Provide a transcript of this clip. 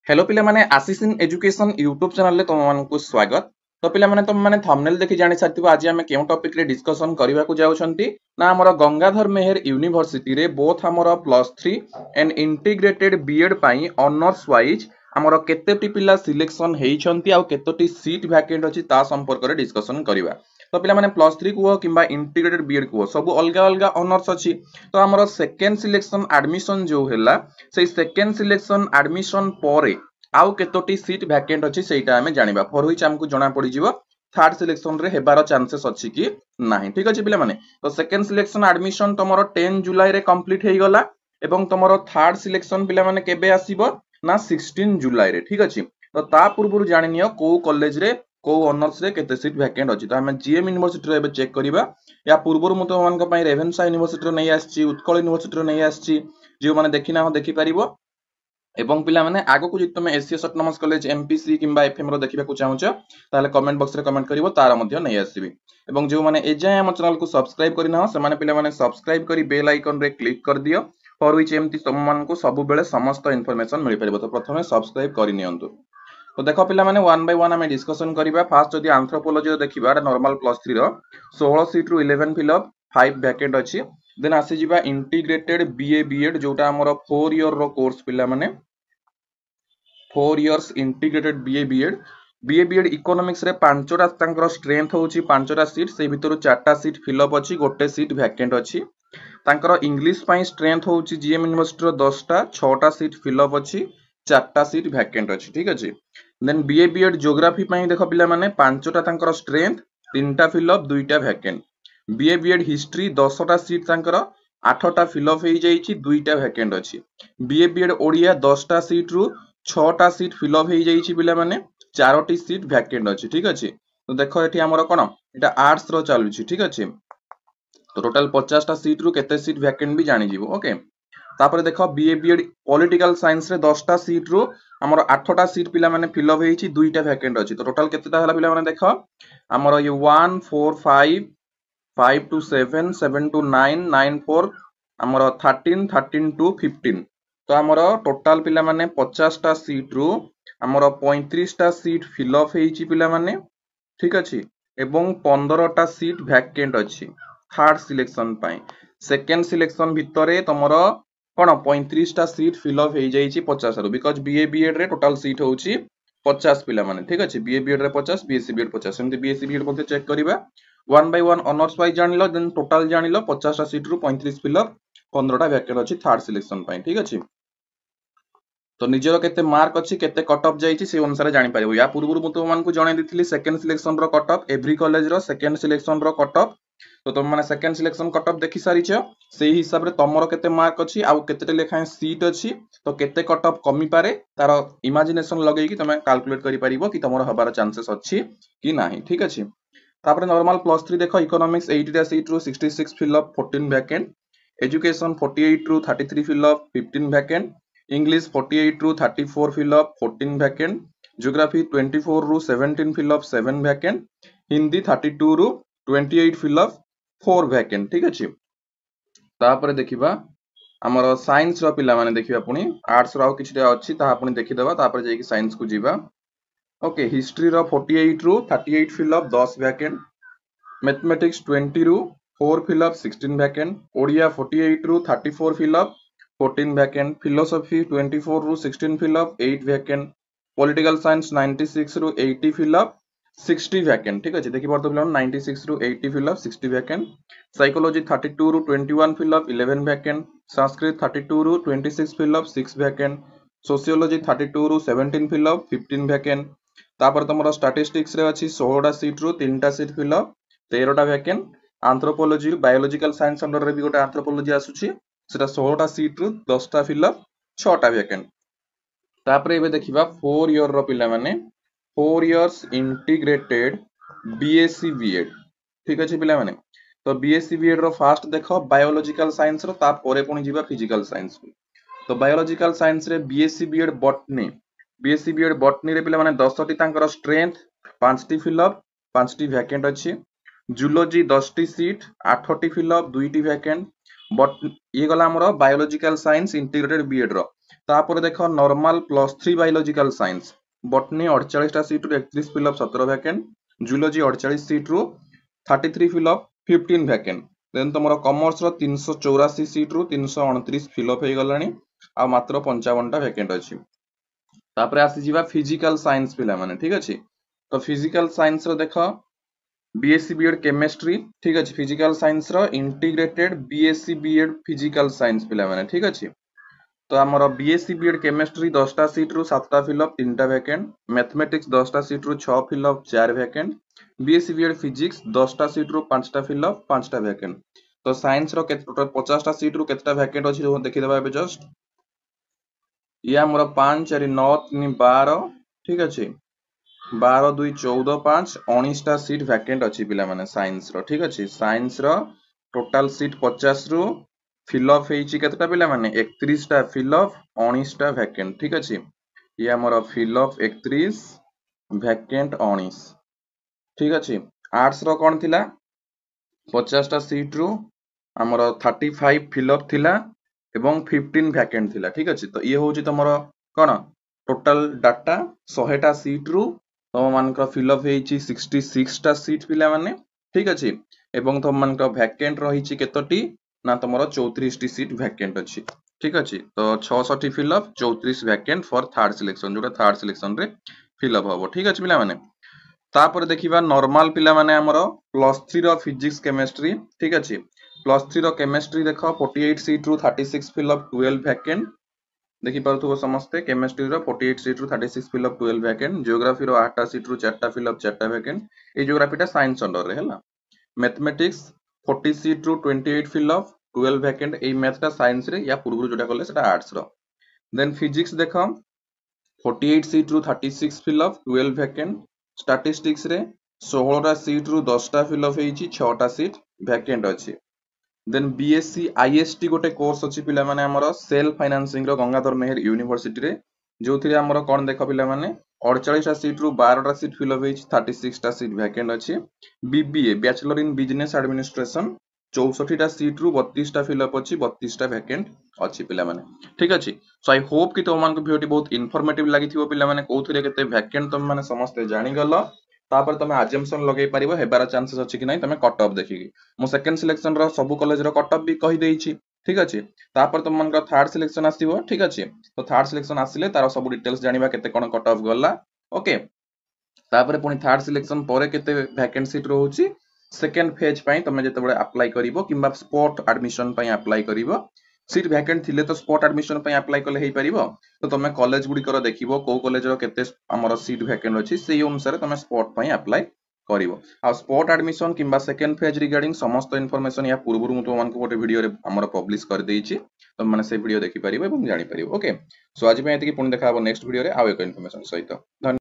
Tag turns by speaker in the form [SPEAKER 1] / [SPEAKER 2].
[SPEAKER 1] Hello पिला माने आशीष in education YouTube channel रे तुम मानकु स्वागत। तो पिला माने तुम माने थंबनेल देखि जानि साथिबो आज हम केउ टॉपिक रे डिस्कशन करिवा को जाउछंती ना हमर गंगाधर मेहर यूनिवर्सिटी रे बोथ हमर +3 एंड इंटीग्रेटेड बीएड पई ऑनर्स वाइज हमर केतेटी पिला सिलेक्शन हेइछंती आ केतोटी सीट वैकेंट अछि ता संपर्क रे डिस्कशन करिवा। तो पिला माने +3 को किबा इंटीग्रेटेड बीएड को सब अलगा अलगा ऑनर्स अछि। तो हमर सेकंड सिलेक्शन एडमिशन जो हैला से सेकंड सिलेक्शन एडमिशन परे आउ केतोटी सीट वैकेंट अछि सेटा हमें जानिबा फॉर व्हिच हमकु जणा पड़ी जिवो थर्ड सिलेक्शन रे हेबार चांसेस अछि कि नाही। ठीक अछि पिला माने तो सेकंड सिलेक्शन एडमिशन तमरो 10 जुलाई रे कंप्लीट हेई गला एवं तमरो थर्ड सिलेक्शन पिला माने केबे आसीबो ना 16 जुलाई रे। ठीक अछि तो ता पूर्वरु जानि नियो को कॉलेज रे को ऑनर्स रे केते सीट वैकेंट अछि। तो हमें जीएम यूनिवर्सिटी रे एबे चेक करिबा या पूर्वरु म तो मानक पई रेवेन्सा यूनिवर्सिटी रे नै आछी उत्कल यूनिवर्सिटी रे नै आछी जे माने देखिना हो देखि परिबो एवं पिला माने आगो को जि तुम एससीएस ऑटोनोमस कॉलेज एमपीसी किंबा एफएम रो देखिबा को चाहूछ ताले कमेंट बॉक्स रे कमेंट करिवो तारा मध्ये नै आसीबी। एवं जो माने एजाय हम चैनल को सब्सक्राइब करिना से माने पिला माने सब्सक्राइब करी बेल आइकन रे क्लिक कर दियो फॉर व्हिच एमती तुम मान को सब बेले समस्त इंफॉर्मेशन मिल परिबो। तो प्रथमे सब्सक्राइब करि नियंतु। तो देखो पिला माने वन बाय वन हमें डिस्कशन करिबा। फास्ट जदी एंथ्रोपोलॉजी रो देखिबा नॉर्मल +3 रो 16 सीट रु 11 फिलअप 5 वैकेंट अछि। देन आसी जिबा इंटीग्रेटेड बीए बीएड जोटा हमर 4 ईयर रो कोर्स पिला माने 4 years integrated BA BEd economics रे पांचटा तांकर स्ट्रेंथ होची पांचटा सीट से भितरु चारटा सीट फिलअप अछि गोटे सीट वैकेंट अछि। तांकर इंग्लिश पई स्ट्रेंथ होची जीएम यूनिवर्सिटी रो 10टा 6टा सीट फिलअप अछि चारटा सीट वैकेंट अछि। ठीक अछि देन बीए बीएड ज्योग्राफी पई देखो पिला माने पांचटा तांकर स्ट्रेंथ 3टा फिलअप 2टा वैकेंट। बीए बीएड हिस्ट्री 10टा सीट तांकर 8टा फिलअप हेई जाईची 2टा वैकेंट अछि। बीए बीएड ओडिया 10टा सीट रु 6टा सीट फिलअप हेई जाईची पिला माने 4टी सीट वैकेंट अछि। ठीक अछि तो देखो एठी हमर कोन एटा आर्ट्स रो चालुची। ठीक अछि तो टोटल 50टा सीट रु केते सीट वैकेंट भी जानि जिवो। ओके तापर देखो बीए बीएड पॉलिटिकल साइंस रे 10टा सीट रु हमर 8टा सीट पिला माने फिलअप हेईची 2टा वैकेंट अछि। तो टोटल केतेटा हला पिला माने देखो हमर ये 1 4 5 5 to 7 7 to 9 9 4 हमर 13 13 to 15 तो हमर टोटल पिला माने 50टा सीट रु हमर 35टा सीट फिलअप हेईची पिला माने। ठीक अछि एवं 15टा सीट वैकेंट अछि थर्ड सिलेक्शन पई। सेकंड सिलेक्शन भितरे तमर कोन 35टा सीट फिलअप हेई जाईची 50 रु बिकॉज़ बीए बीएड रे टोटल सीट होची 50 पिला माने। ठीक अछि बीए बीएड रे 50 बीएससी बीएड 50 एमती बीएससी बीएड मध्ये चेक करिबा one by one honours wise जानिलो देन टोटल जानिलो 50टा सीट रु 35 फिलअप 15टा वैकेंट अछि थर्ड सिलेक्शन पई। ठीक अछि तो निजर केते मार्क अछि केते कट ऑफ जाईची से अनुसार जानि परिबो। या पूर्वरु म तो मान को जणाई दिथिली सेकंड सिलेक्शन रो कट ऑफ एवरी कॉलेज रो सेकंड सिलेक्शन रो कट ऑफ। तो तुम माने सेकंड सिलेक्शन कट ऑफ देखि सारिछ सेही हिसाब रे तमरो केते मार्क अछि आ केते लेखाय सीट अछि तो केते कट ऑफ कमी पारे तार इमेजिनेशन लगेई कि तमे कैलकुलेट करि परिबो कि तमरो हबार चांसेस अछि कि नाही। ठीक अछि तापर नॉर्मल +3 देखो इकोनॉमिक्स 80टा सीट रु 66 फिलअप 14 वैकेंट। एजुकेशन 48 रु 33 फिलअप 15 वैकेंट। इंग्लिश 48 रु 34 फिलअप 14 वैकेंट। ज्योग्राफी 24 रु 17 फिलअप 7 वैकेंट। हिंदी 32 रु 28 फिलअप 4 वैकेंट। ठीक अछि तापर देखिबा हमर साइंस रो पिला माने देखिबा पुनी आर्ट्स रो किछटा अछि ता पुनी देखि देबा तापर जेकी साइंस को जीवा। ओके हिस्ट्री रो 48 रु 38 फिलअप 10 वैकेंट। मैथमेटिक्स 20 रु 4 फिलअप 16 वैकेंट। ओडिया 48 रु 34 फिलअप 14 वैकेंट। फिलोसफी 24 रु 16 फिलअप 8 वैकेंट। पॉलिटिकल साइंस 96 रु 80 फिलअप 60 वैकेंट। ठीक अछि देखि परतो पिला 96 रु 80 फिलअप 60 वैकेंट। साइकोलॉजी 32 रु 21 फिलअप 11 वैकेंट। संस्कृत 32 रु 26 फिलअप 6 वैकेंट। सोशियोलॉजी 32 रु 17 फिलअप 15 वैकेंट। तापर तमरो स्टैटिस्टिक्स रे अछि 16टा सीट रु 3टा सीट फिलअप 13टा vacant. Anthropology biological science under रे भी गोटे एंथ्रोपोलॉजी आसुची सेटा 16टा सीट रु 10टा फिलअप 6टा वैकेंट। तापर एबे देखिबा 4 इयर रो पिला माने 4 इयर्स इंटीग्रेटेड बीएससी बीएड। ठीक अछि पिला माने तो बीएससी बीएड रो फास्ट देखो बायोलॉजिकल साइंस रो ता परे पुनी जिबा फिजिकल साइंस को। तो बायोलॉजिकल साइंस रे बीएससी बीएड बॉटनी रे पिला माने 10टी तांकर स्ट्रेंथ 5टी फिलअप 5टी वैकेंट अछि। जूलॉजी 10टी सीट 8टी फिलअप 2टी वैकेंट। बट ये गला हमरो बायोलॉजिकल साइंस इंटीग्रेटेड बीएड रो तापर देख नॉर्मल +3 बायोलॉजिकल साइंस बॉटनी 48 टा सीट रु 31 fill up 17 vacant zoology 48 seat रु 33 फिल अप 15 वैकेंट देन तुम कॉमर्स रो 384 सीट रु 329 फिल अप हो गलानी आ मात्र 55 टा वैकेंट अछि। तापर आसी जिबा फिजिकल साइंस पिला माने ठीक अछि। तो फिजिकल साइंस रो देख बीएससी बीएड केमिस्ट्री ठीक अछि फिजिकल साइंस रो integrated BSc BEd physical science पिला माने ठीक अछि। तो आमर बीएससी बीएड केमिस्ट्री 10 टा सीट रु 7 टा फिल अप 3 टा वैकेंट मैथमेटिक्स 10 टा सीट रु 6 fill up 4 vacant BSc BEd physics 10 टा सीट रु 5 टा फिल अप 5 टा वैकेंट। तो साइंस रो टोटल 50 टा सीट रु केतटा वैकेंट अछि देखि देबा एबे जस्ट या मोर 5 4 9 3 12 ठीक अछि 12 2 14 5 19 टा सीट वैकेंट अछि पिला माने साइंस रो ठीक अछि। साइंस रो टोटल सीट 50 रु फिल अप हेछि केतटा पिला माने 31 टा फिल अप 19 टा वैकेंट ठीक अछि। ये हमर फिल अप 31 वैकेंट 19 ठीक अछि। आर्ट्स रो कोन थिला 50 टा सीट रु हमर 35 फिल अप थिला एवं 15 वैकेंट थिला ठीक अछि। तो ये होछि तमरो कोन टोटल डाटा 100 टा सीट रु तम मानकर फिल अप हेछि 66 टा सीट पिला माने ठीक अछि एवं तम मानकर वैकेंट रहिछि केतोटी ना तमरो 34 टी सीट वैकेंट अछि ठीक अछि। तो 66 fill up 34 vacant for third selection जोटा थर्ड सिलेक्शन रे फिल अप हबो ठीक अछि पिला माने। तापर देखिबा नॉर्मल पिला माने हमरो +3 रो फिजिक्स केमिस्ट्री ठीक अछि +3 रो केमिस्ट्री देखो 48 सीट रु 36 फिल अप 12 वैकेंट देखि पारथुबो समस्ते केमिस्ट्री रो 48 सीट रु 36 फिल अप 12 वैकेंट जियोग्राफी रो 8 टा सीट रु 4 टा फिल अप 4 टा वैकेंट ए जियोग्राफी टा साइंस अंडर रे हला। मैथमेटिक्स 40 सीट रु 28 फिल अप 12 वैकेंट ए मैथ टा साइंस रे या पूर्व जोटा कहले सेटा आर्ट्स रो। देन फिजिक्स देखो 48 सीट रु 36 फिल अप 12 वैकेंट स्टैटिस्टिक्स रे 16 टा सीट रु 10 टा फिल अप हेछि 6 टा सीट वैकेंट अछि। देन बीएससी आईएसटी गोटे कोर्स अछि पिला माने हमर सेल्फ फाइनेंसिंग रो गंगाधर मेहर यूनिवर्सिटी रे जोथिरे हमर कोन देख पिला माने 48 टा सीट रु 12 टा सीट फिल अप हेछि 36 टा सीट वैकेंट अछि। BBA bachelor in business administration 64 टा सीट रु 32 टा फिल अप अछि 32 टा वैकेंट अछि पिला माने ठीक अछि। सो आई होप कि तुम मानक वीडियो बहुत इन्फॉर्मेटिव लागिथिबो पिला माने कोथिरे केते वैकेंट तुम माने समस्त जानि गलो तापर तमे अजम्पशन लगै परिबो हेबार चांसेस अछि कि नै तमे कट ऑफ देखिकी मो सेकंड सिलेक्शन रो सब कॉलेज रो कट ऑफ भी कहि देइछि ठीक अछि। तापर तुम मानक थर्ड सिलेक्शन आसीबो ठीक अछि तो थर्ड सिलेक्शन आसिले तार सब डिटेल्स जानिबा केते कोन कट ऑफ गला ओके। तापर पुनी थर्ड सिलेक्शन परे केते वैकेंट सीट रहउछि सेकंड फेज पई तमे जते बळे अप्लाई करिवो किबा स्पॉट एडमिशन पई अप्लाई करिवो सीट वैकेंट थिले तो स्पॉट एडमिशन पई अप्लाई कले हेइ परिबो तो तमे कॉलेज गुडी कर देखिबो को कॉलेज रो केते हमर सीट वैकेंट अछि सेही अनुसार तमे स्पॉट पई अप्लाई करिवो। आ स्पॉट एडमिशन किबा सेकंड फेज रिगार्डिंग समस्त इन्फॉर्मेशन या पूर्वरु मु तो मानक गोटे वीडियो रे हमर पब्लिश कर देइछि तो माने से वीडियो देखि परिबो एवं जानि परिबो ओके। सो आज पे एति कि पुणी देखा हबो नेक्स्ट वीडियो रे आउ एक इन्फॉर्मेशन सहित।